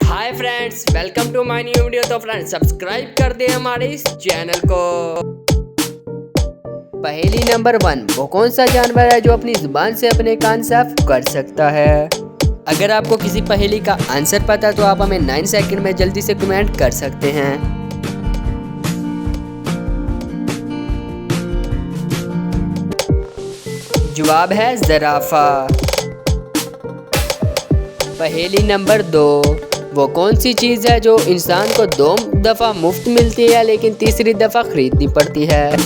Hi friends, welcome to my new video. तो friends subscribe कर दें हमारे इस चैनल को। पहेली नंबर 1, वो कौन सा जानवर है जो अपनी जुबान से अपने कान साफ कर सकता है? अगर आपको किसी पहेली का आंसर पता तो आप हमें 9 सेकंड में जल्दी से कमेंट कर सकते हैं। जवाब है ज़राफ़ा। पहेली नंबर 2, वो कौन सी चीज़ है जो इंसान को 2 दफ़ा मुफ्त मिलती है लेकिन तीसरी दफ़ा खरीदनी पड़ती है?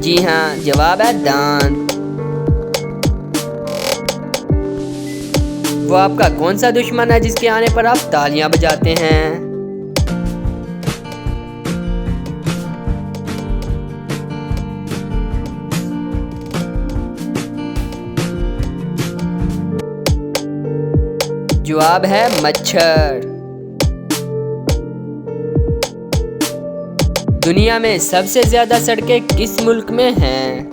जी हाँ, जवाब है दांत। वो आपका कौन सा दुश्मन है जिसके आने पर आप तालियां बजाते हैं? जवाब है मच्छर। दुनिया में सबसे ज्यादा सड़कें किस मुल्क में हैं?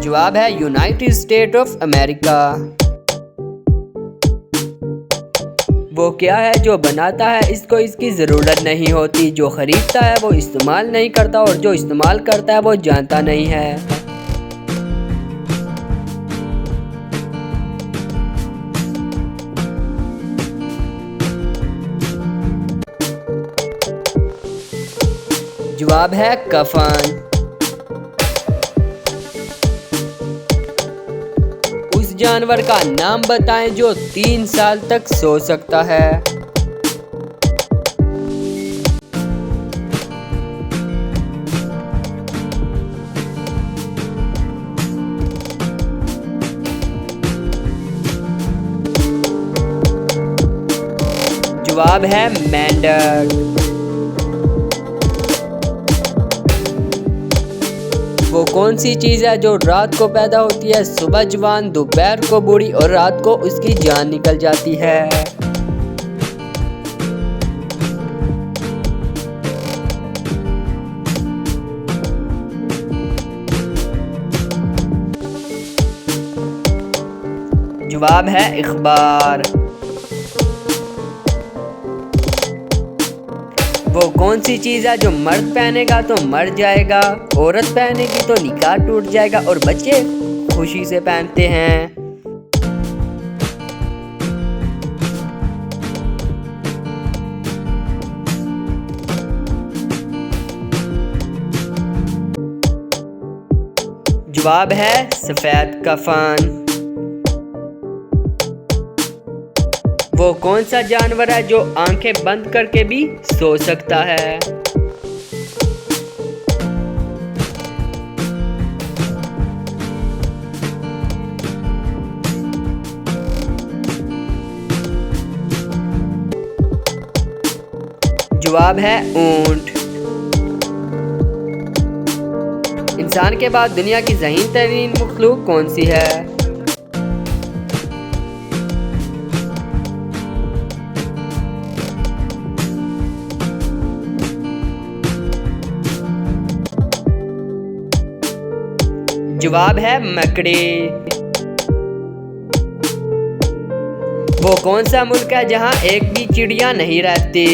जवाब है यूनाइटेड स्टेट ऑफ अमेरिका। वो क्या है जो बनाता है इसको इसकी ज़रूरत नहीं होती, जो खरीदता है वो इस्तेमाल नहीं करता और जो इस्तेमाल करता है वो जानता नहीं है? जवाब है कफन। उस जानवर का नाम बताएं जो 3 साल तक सो सकता है। जवाब है मेंढक। वो कौन सी चीज़ है जो रात को पैदा होती है, सुबह जवान, दोपहर को बूढ़ी और रात को उसकी जान निकल जाती है? जवाब है अखबार। वो कौन सी चीज़ है जो मर्द पहनेगा तो मर जाएगा, औरत पहनेगी तो निकाह टूट जाएगा और बच्चे खुशी से पहनते हैं? जवाब है सफेद कफन। वो कौन सा जानवर है जो आंखें बंद करके भी सो सकता है? जवाब है ऊंट। इंसान के बाद दुनिया की ज़हीन तरीन मखलूक कौन सी है? जवाब है मकड़ी। वो कौन सा मुल्क है जहां एक भी चिड़िया नहीं रहती?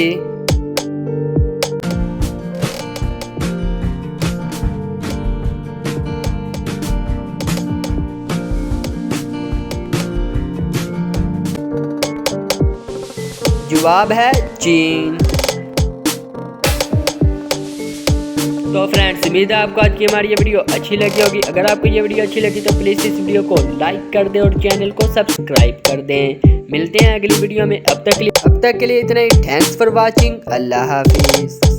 जवाब है चीन। तो फ्रेंड्स, उम्मीद है आपको आज की हमारी ये वीडियो अच्छी लगी होगी। अगर आपको ये वीडियो अच्छी लगी तो प्लीज़ इस वीडियो को लाइक कर दें और चैनल को सब्सक्राइब कर दें। मिलते हैं अगली वीडियो में। अब तक के लिए इतना ही। Thanks for watching. अल्लाह हाफिज़।